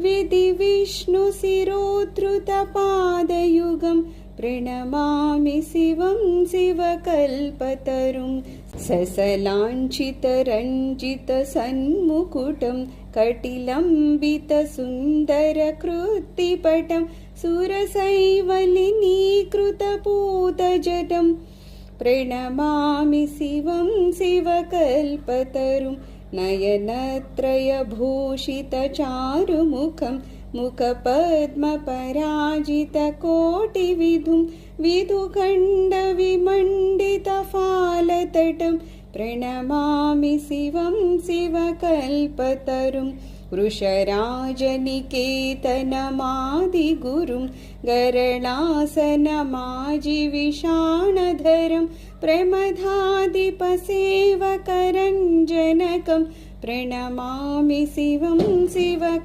विधिविष्णुशिरोद्धृतपादयुगं प्रणमामि शिवं शिवकल्पतरुं ससलाञ्छितरञ्जितसन्मुकुटं कटिलम्बितसुन्दरकृत्तिपटं सुरसैवलिनीकृतपूतजटं प्रणमामि शिवं शिवकल्पतरुं नयनत्रयभूषितचारुमुखं मुखपद्मपराजितकोटिविधुं विधुखण्डविमण्डितफालतटं प्रणमामि शिवं शिवकल्पतरुं वृषराजनिकेतनमादिगुरुं गरलासनमाजिविषाणधरं प्रमदाधिपसेवकरञ्जनकं प्रणमामि शिवं शिव